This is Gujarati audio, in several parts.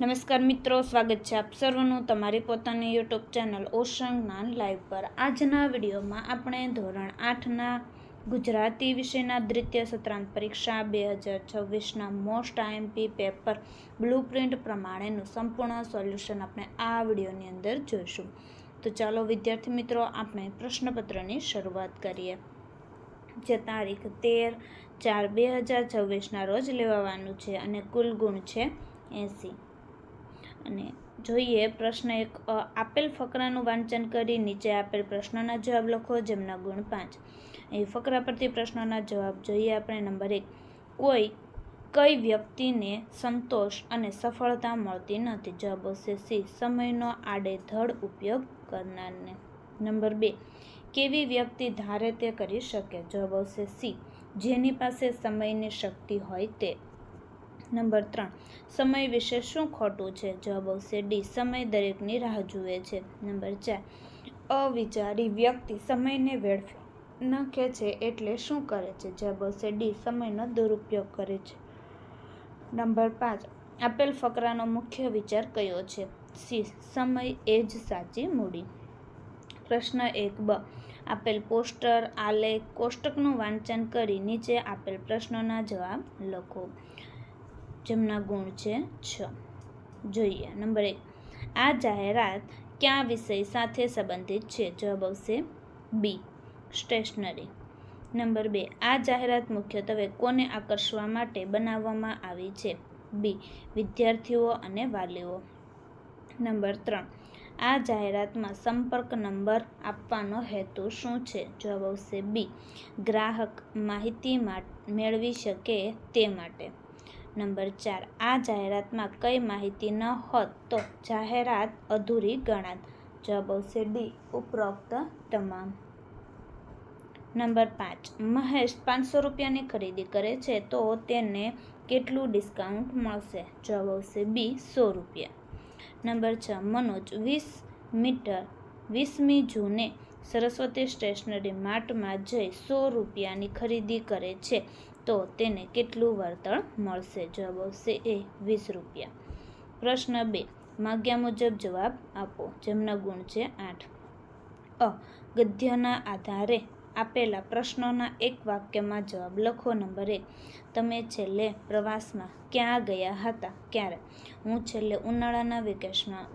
નમસ્કાર મિત્રો, સ્વાગત છે આપ સર્વનું તમારી પોતાની યુટ્યુબ ચેનલ ઓશન જ્ઞાન લાઈવ પર। આજના વિડીયોમાં આપણે ધોરણ 8ના ગુજરાતી વિષયના દ્વિતીય સત્રાંત પરીક્ષા 2026ના મોસ્ટ આઈએમપી પેપર બ્લુપ્રિન્ટ પ્રમાણેનું સંપૂર્ણ સોલ્યુશન આપણે આ વિડીયોની અંદર જોઈશું। તો ચાલો વિદ્યાર્થી મિત્રો, આપણે પ્રશ્નપત્રની શરૂઆત કરીએ, જે તારીખ 13/4/2026ના રોજ લેવાવાનું છે અને કુલ ગુણ છે 80। અને જોઈએ પ્રશ્ન 1। આપેલ ફકરાનું વાંચન કરી નીચે આપેલ પ્રશ્નોના જવાબ લખો, જેમના ગુણ 5। અહીં ફકરા પરથી પ્રશ્નોના જવાબ જોઈએ આપણે। નંબર 1, કઈ વ્યક્તિને સંતોષ અને સફળતા મળતી નથી? જવાબ આવશે સી, સમયનો આડેધડ ઉપયોગ કરનારને। નંબર 2, કેવી વ્યક્તિ ધારે તે કરી શકે? જવાબ આવશે સી, જેની પાસે સમયની શક્તિ હોય તે। નંબર 3, સમય વિશે શું ખોટું છે? જવાબ આવશે ડી, સમય દરેકની રાહ જુએ છે। નંબર 4, અવિચારી વ્યક્તિ સમયને વેડફી નાખે છે એટલે શું કરે છે? જવાબ આવશે ડી, સમયનો દુરુપયોગ કરે છે। નંબર 5, આપેલ ફકરાનો મુખ્ય વિચાર કયો છે? સી, સમય એ જ સાચી મૂડી। પ્રશ્ન 1બ, આપેલ પોસ્ટર, આલેખ, કોષ્ટકનું વાંચન કરી નીચે આપેલ પ્રશ્નોના જવાબ લખો, જેમના ગુણ છે 6। જોઈએ નંબર 1, આ જાહેરાત કયા વિષય સાથે સંબંધિત છે? જવાબ આવશે બી, સ્ટેશનરી। નંબર 2, આ જાહેરાત મુખ્યત્વે કોને આકર્ષવા માટે બનાવવામાં આવી છે? બી, વિદ્યાર્થીઓ અને વાલીઓ। નંબર 3, આ જાહેરાતમાં સંપર્ક નંબર આપવાનો હેતુ શું છે? જવાબ આવશે બી, ગ્રાહક માહિતી મેળવી શકે તે માટે। નંબર 4, આ જાહેરાતમાં કઈ માહિતી ન હોત તો જાહેરાત અધૂરી ગણાત? જવાબ આવશે ડી, ઉપરોક્ત તમામ। નંબર 5, મહેશ 500 રૂપિયાની ખરીદી કરે છે તો તેને કેટલું ડિસ્કાઉન્ટ મળશે? જવાબ આવશે બી, 100 રૂપિયા। નંબર 6, મનોજ 20મી જૂને સરસ્વતી સ્ટેશનરી માર્ટમાં જઈ 100 રૂપિયાની ખરીદી કરે છે તો તેને કેટલું વળતર મળશે? જવાબ આવશે એ, 20 રૂપિયા। પ્રશ્ન 2, માગ્યા મુજબ જવાબ આપો, જેમના ગુણ છે 8। ગદ્યના આધારે આપેલા પ્રશ્નોના એક વાક્યમાં જવાબ લખો। નંબર 1, તમે છેલ્લે પ્રવાસમાં ક્યાં ગયા હતા? ક્યારે? હું છેલ્લે ઉનાળાના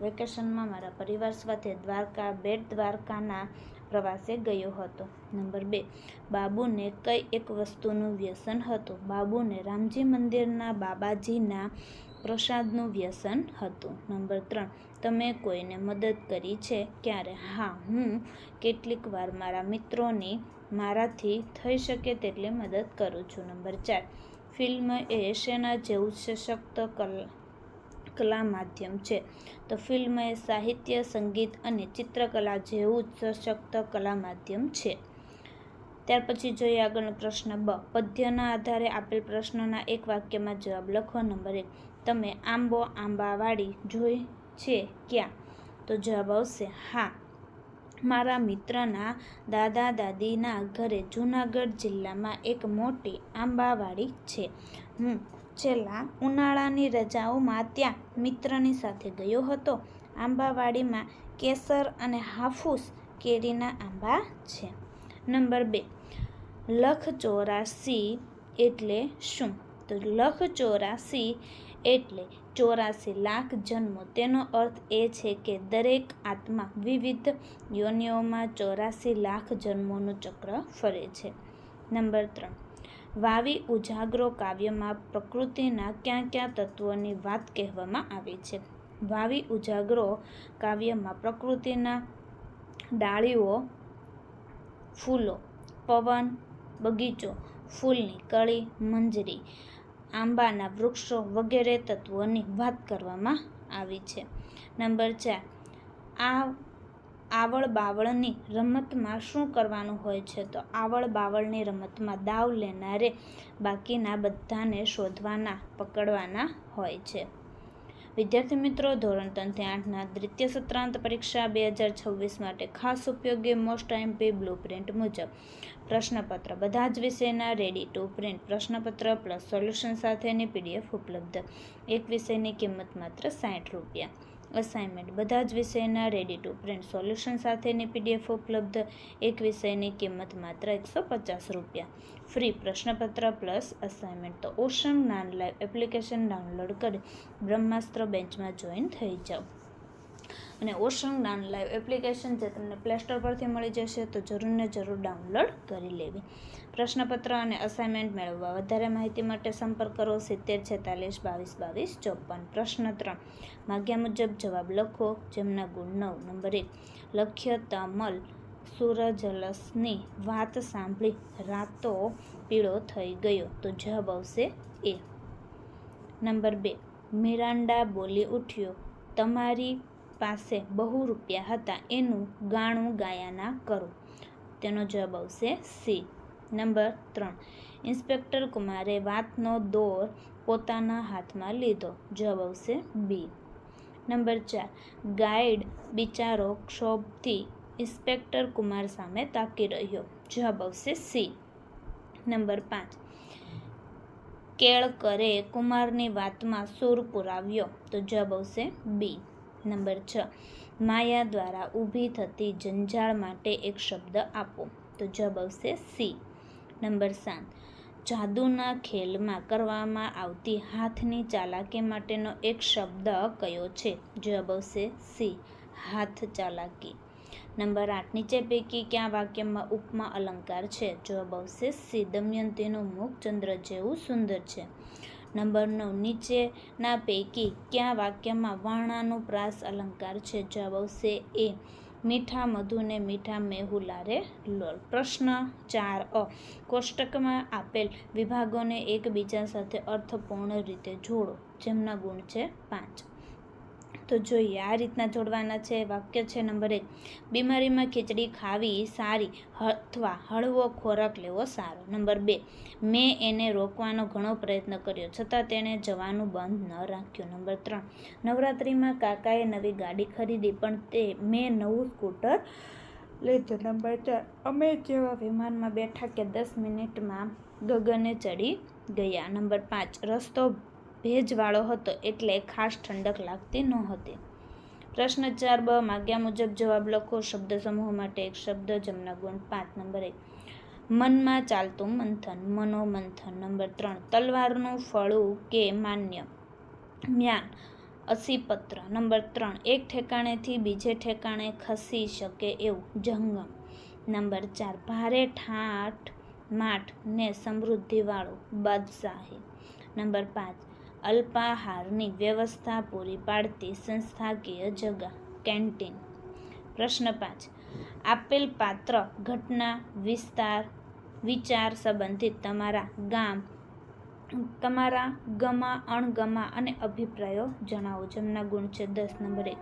વેકેશનમાં મારા પરિવાર સાથે દ્વારકા, બેટ દ્વારકાના પ્રવાસે ગયો હતો। નંબર 2, બાબુને કઈ એક વસ્તુનું વ્યસન હતું? બાબુને રામજી મંદિરના બાબાજીના પ્રસાદનું વ્યસન હતું। નંબર 3, તમે કોઈને મદદ કરી છે? ક્યારે? હા, હું કેટલીક વાર મારા મિત્રોની મારાથી થઈ શકે તેટલી મદદ કરું છું। નંબર 4, ફિલ્મ એ શેના જેવું સશક્ત કલા માધ્યમ છે? તો ફિલ્મ એ સાહિત્ય, સંગીત અને ચિત્રકલા જેવું જ સશક્ત કલા માધ્યમ છે। ત્યાર પછી જોઈએ આગળનો પ્રશ્ન 2, પદ્યના આધારે આપેલ પ્રશ્નોના એક વાક્યમાં જવાબ લખો। નંબર 1, તમે આંબાવાડી જોઈ છે ક્યાં? તો જવાબ આવશે હા, મારા મિત્રના દાદા દાદીના ઘરે જૂનાગઢ જિલ્લામાં એક મોટી આંબાવાડી છે। હું છેલ્લા ઉનાળાની રજાઓમાં ત્યાં મિત્રની સાથે ગયો હતો। આંબાવાડીમાં કેસર અને હાફૂસ કેરીના આંબા છે। નંબર 2, લખ84 એટલે શું? તો લખ84 એટલે 84 લાખ જન્મો। તેનો અર્થ એ છે કે દરેક આત્મા વિવિધ યોનિઓમાં 84 લાખ જન્મોનું ચક્ર ફરે છે। નંબર 3, વાવી ઉજાગરો કાવ્યમાં પ્રકૃતિના કયા કયા તત્વોની વાત કહેવામાં આવી છે? વાવી ઉજાગરો કાવ્યમાં પ્રકૃતિના ડાળીઓ, ફૂલો, પવન, બગીચો, ફૂલની કળી, મંજરી, આંબાના વૃક્ષો વગેરે તત્વોની વાત કરવામાં આવી છે। નંબર 4, આવળ બાવળની રમતમાં શું કરવાનું હોય છે? તો આવળ બાવળની રમતમાં દાવ લેનારે બાકીના બધાને શોધવાના, પકડવાના હોય છે। વિદ્યાર્થી મિત્રો, ધોરણ 3 થી 8ના દ્વિતીય સત્રાંત પરીક્ષા 2026 માટે ખાસ ઉપયોગી મોસ્ટ આઈએમપી બ્લુપ્રિન્ટ મુજબ પ્રશ્નપત્ર બધા જ વિષયના રેડી ટુ પ્રિન્ટ પ્રશ્નપત્ર પ્લસ સોલ્યુશન સાથેની PDF ઉપલબ્ધ. એક વિષયની કિંમત માત્ર 60 રૂપિયા. અસાઇનમેન્ટ બધા જ વિષયના રેડી ટુ પ્રિન્ટ સોલ્યુશન સાથેની PDF ઉપલબ્ધ. એક વિષયની કિંમત માત્ર 150 રૂપિયા. ફ્રી પ્રશ્નપત્ર પ્લસ અસાઇનમેન્ટ. તો ઓશન જ્ઞાન લાઈવ એપ્લિકેશન ડાઉનલોડ કરી બ્રહ્માસ્ત્ર બેન્ચમાં જોઈન થઈ જાઓ. અને ઓશન જ્ઞાન લાઈવ એપ્લિકેશન જે તમને પ્લે સ્ટોર પરથી મળી જશે, તો જરૂર ને જરૂર ડાઉનલોડ કરી લેવી. પ્રશ્નપત્ર અને અસાઇનમેન્ટ મેળવવા વધારે માહિતી માટે સંપર્ક કરો 70 46 22 22 54. પ્રશ્ન 3 માગ્યા મુજબ જવાબ લખો, જેમના ગુણ 9. નંબર 1 લખ્ય તમલ સૂરજલસની વાત સાંભળી રાતો પીળો થઈ ગયો. તો જવાબ આવશે A. નંબર 2 મિરાન્ડા બોલી ઉઠ્યો, તમારી પાસે બહુ રૂપિયા હતા, એનું ગાણું ગાયાના કરો. તેનો જવાબ આવશે C. નંબર 3 ઇન્સ્પેક્ટર કુમારે વાતનો દોર પોતાના હાથમાં લીધો. જવાબ આવશે B. નંબર 4 ગાઈડ બિચારો ક્ષોભથી ઇન્સ્પેક્ટર કુમાર સામે તાકી રહ્યો. જવાબ આવશે C. નંબર 5 કેળકરે કુમારની વાતમાં સૂર પુરાવ્યો. તો જવાબ આવશે B. નંબર 6 માયા દ્વારા ઊભી થતી જંજાળ માટે એક શબ્દ આપો. તો જવાબ આવશે C. નંબર 7 જાદુના ખેલમાં કરવામાં આવતી હાથની ચાલાકી માટેનો એક શબ્દ કયો છે? જવાબ આવશે C. હાથ ચાલાકી. નંબર 8 નીચે પૈકી કયા વાક્યમાં ઉપમા અલંકાર છે? જવાબ આવશે C. દમયંતીનું મુખ ચંદ્ર જેવું સુંદર છે. નંબર 9 નીચેના પૈકી કયા વાક્યમાં વર્ણાનુપ્રાસ અલંકાર છે? જવાબ આવશે A. મીઠા મધુને મીઠા મેહુલારે લોલ. પ્રશ્ન 4 કોષ્ટકમાં આપેલ વિભાગોને એકબીજા સાથે અર્થપૂર્ણ રીતે જોડો, જેમના ગુણ છે 5. તો જોઈએ, આ રીતના જોડવાના છે. વાક્ય છે નંબર 1 બીમારીમાં ખીચડી ખાવી સારી અથવા હળવો ખોરાક લેવો સારો. નંબર 2 મેં એને રોકવાનો ઘણો પ્રયત્ન કર્યો, છતાં તેણે જવાનું બંધ ન રાખ્યું. નંબર 3 નવરાત્રિમાં કાકાએ નવી ગાડી ખરીદી, પણ મેં નવું સ્કૂટર લીધું. નંબર 4 અમે જેવા વિમાનમાં બેઠા કે 10 મિનિટમાં ગગને ચડી ગયા. નંબર 5 રસ્તો ભેજવાળો હતો, એટલે ખાસ ઠંડક લાગતી નહોતી. પ્રશ્ન 4 બ માગ્યા મુજબ જવાબ લખો. શબ્દ સમૂહ માટે એક શબ્દ, જેમના ગુણ 5. નંબર 1 મનમાં ચાલતું મંથન, મનોમંથન. નંબર 3 તલવારનું ફળું કે માન્ય, મ્યાન, અસીપત્ર. નંબર 3 એક ઠેકાણેથી બીજે ઠેકાણે ખસી શકે એવું, જંગમ. નંબર 4 ભારે ઠાઠ માઠ ને સમૃદ્ધિવાળું, બાદશાહી. નંબર 5 અલ્પાહારની વ્યવસ્થા પૂરી પાડતી સંસ્થાકીય જગા, કેન્ટીન. પ્રશ્ન 5 આપેલ પાત્ર, ઘટના, વિચાર સંબંધિત તમારા ગમા અણગમા અને અભિપ્રાયો જણાવો, જેમના ગુણ છે 10. નંબર 1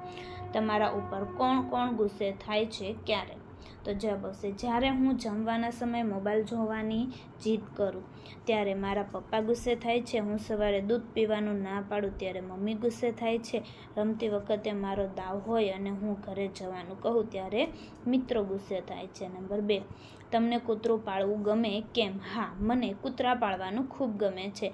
તમારા ઉપર કોણ કોણ ગુસ્સે થાય છે, ક્યારે? તો જવાબ આવશે જ્યારે હું જમવાના સમયે મોબાઈલ જોવાની જીદ કરું ત્યારે મારા પપ્પા ગુસ્સે થાય છે. હું સવારે દૂધ પીવાનું ના પાડું ત્યારે મમ્મી ગુસ્સે થાય છે. રમતી વખતે મારો દાવ હોય અને હું ઘરે જવાનું કહું ત્યારે મિત્રો ગુસ્સે થાય છે. નંબર 2 તમને કૂતરું પાળવું ગમે, કેમ? હા, મને કૂતરા પાળવાનું ખૂબ ગમે છે.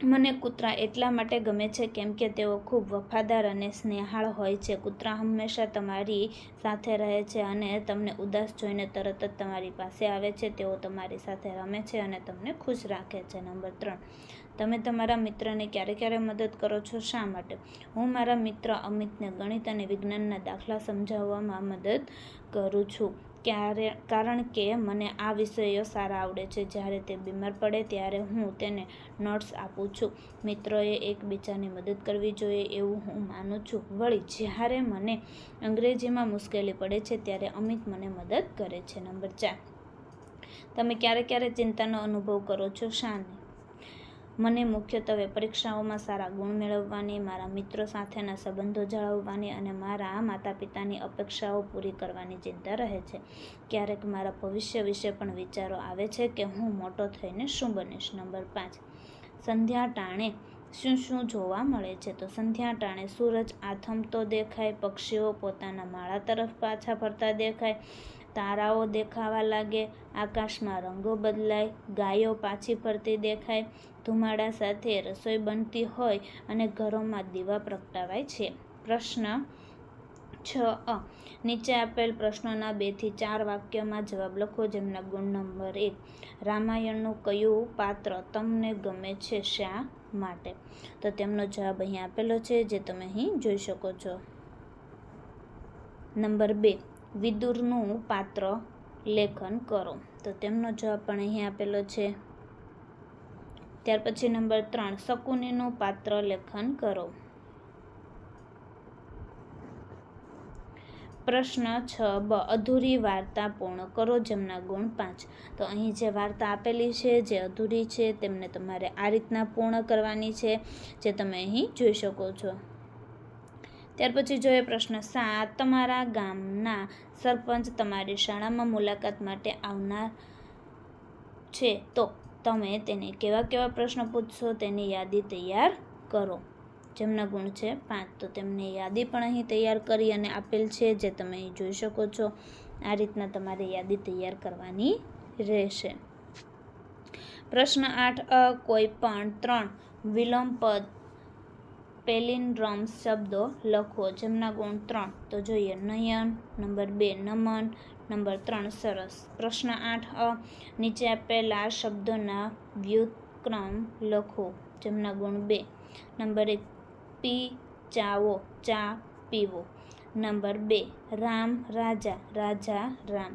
મને કૂતરા એટલા માટે ગમે છે કેમ કે તેઓ ખૂબ વફાદાર અને સ્નેહાળ હોય છે. કૂતરા હંમેશા તમારી સાથે રહે છે અને તમને ઉદાસ જોઈને તરત જ તમારી પાસે આવે છે. તેઓ તમારી સાથે રમે છે અને તમને ખુશ રાખે છે. નંબર 3 તમે તમારા મિત્રને ક્યારે મદદ કરો છો, શા માટે? હું મારા મિત્ર અમિતને ગણિત અને વિજ્ઞાનના દાખલા સમજાવવામાં મદદ કરું છું, કારણ કે મને આ વિષયો સારા આવડે છે. જ્યારે તે બીમાર પડે ત્યારે હું તેને નોટ્સ આપું છું. મિત્રોએ એકબીજાની મદદ કરવી જોઈએ એવું હું માનું છું. વળી જ્યારે મને અંગ્રેજીમાં મુશ્કેલી પડે છે ત્યારે અમિત મને મદદ કરે છે. નંબર 4 તમે ક્યારે ચિંતાનો અનુભવ કરો છો, શા નહીં? મને મુખ્યત્વે પરીક્ષાઓમાં સારા ગુણ મેળવવાની, મારા મિત્રો સાથેના સંબંધો જાળવવાની અને મારા માતા પિતાની અપેક્ષાઓ પૂરી કરવાની ચિંતા રહે છે. ક્યારેક મારા ભવિષ્ય વિશે પણ વિચારો આવે છે કે હું મોટો થઈને શું બનીશ. નંબર 5 સંધ્યા ટાણે શું શું જોવા મળે છે? તો સંધ્યા ટાણે સૂરજ આથમતો દેખાય, પક્ષીઓ પોતાના માળા તરફ પાછા ફરતા દેખાય, તારાઓ દેખાવા લાગે, આકાશમાં રંગો બદલાય, ગાયો પાછી ફરતી દેખાય, ધુમાડા સાથે રસોઈ બનતી હોય અને ઘરોમાં દીવા પ્રગટાવાય છે. પ્રશ્ન 6 નીચે આપેલ પ્રશ્નોના 2 થી 4 વાક્યમાં જવાબ લખો, જેમના ગુણ નંબર 1 રામાયણનું કયું પાત્ર તમને ગમે છે, શા માટે? તો તેમનો જવાબ અહીં આપેલો છે, જે તમે અહીં જોઈ શકો છો. નંબર 2 વિદુરનું પાત્ર લેખન કરો. તો તેમનો જવાબ પણ અહીં આપેલો છે. ત્યાર પછી નંબર 3 શકુનીનું પાત્ર લેખન કરો. પ્રશ્ન 6 અધૂરી વાર્તા પૂર્ણ કરો, જેમના ગુણ 5. તો અહીં જે વાર્તા આપેલી છે, જે અધૂરી છે, તેમને તમારે આ રીતના પૂર્ણ કરવાની છે, જે તમે અહીં જોઈ શકો છો. ત્યાર પછી જોઈએ પ્રશ્ન 7 તમારા ગામના સરપંચ તમારી શાળામાં મુલાકાત માટે આવનાર છે, તો તમે તેને કેવા કેવા પ્રશ્ન પૂછશો તેની યાદી તૈયાર કરો, જેમના ગુણ છે 5. તો તેમની યાદી પણ અહીં તૈયાર કરી અને આપેલ છે, જે તમે અહીં જોઈ શકો છો. આ રીતના તમારે યાદી તૈયાર કરવાની રહેશે. પ્રશ્ન 8 કોઈ પણ 3 વિલોમ પદ પેલિન્ડ્રોમ્સ શબ્દો લખો, જેમના ગુણ 3. તો જોઈએ નયન, નંબર 2 નમન, નંબર 3 સરસ. પ્રશ્ન 8 નીચે આપેલા શબ્દોના વ્યુત્ક્રમ લખો, જેમના ગુણ 2. નંબર 1 પી ચાવો, ચા પીવો. નંબર 2 રામ રાજા, રાજા રામ.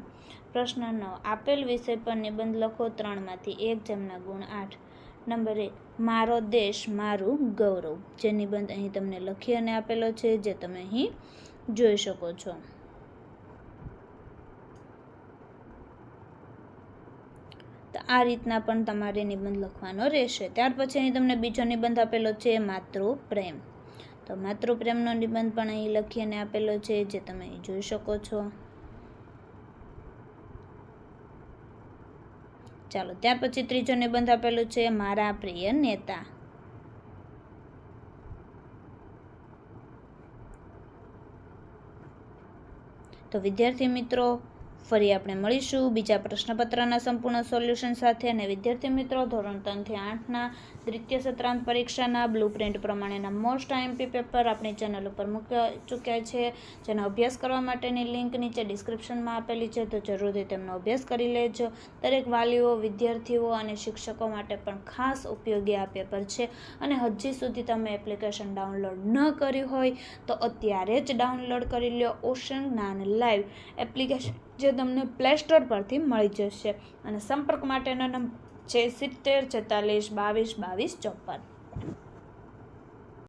પ્રશ્ન 9 આપેલ વિષય પર નિબંધ લખો 3 માંથી 1, જેમના ગુણ 8. નંબર 1 મારો દેશ મારું ગૌરવ. જે નિબંધ અહીં તમને લખી અને આપેલો છે, જે તમે અહીં જોઈ શકો છો. તો આ રીતના પણ તમારે નિબંધ લખવાનો રહેશે. ત્યાર પછી અહીં તમને બીજો નિબંધ આપેલો છે માતૃપ્રેમ. તો માતૃપ્રેમનો નિબંધ પણ અહીં લખી અને આપેલો છે, જે તમે અહીં જોઈ શકો છો. ચાલો ત્યાર પછી ત્રીજો નિબંધ આપેલો છે મારા પ્રિય નેતા. તો વિદ્યાર્થી મિત્રો, ફરી આપણે મળીશું બીજા પ્રશ્નપત્રના સંપૂર્ણ સોલ્યુશન સાથે. અને વિદ્યાર્થી મિત્રો, ધોરણ 3 થી 8ના દ્વિતીય સત્રાંત પરીક્ષાના બ્લુપ્રિન્ટ પ્રમાણેના મોસ્ટ આઈએમપી પેપર આપણી ચેનલ ઉપર મૂકી ચૂક્યા છે, જેનો અભ્યાસ કરવા માટેની લિંક નીચે ડિસ્ક્રિપ્શનમાં આપેલી છે. તો જરૂરથી તેમનો અભ્યાસ કરી લેજો. દરેક વાલીઓ, વિદ્યાર્થીઓ અને શિક્ષકો માટે પણ ખાસ ઉપયોગી આ પેપર છે. અને હજી સુધી તમે એપ્લિકેશન ડાઉનલોડ ન કરી હોય તો અત્યારે જ ડાઉનલોડ કરી લો ઓશન જ્ઞાન લાઈવ એપ્લિકેશન, જે તમને પ્લે સ્ટોર પરથી મળી જશે. અને સંપર્ક માટેનો નંબર છે 70 44 22 22 54.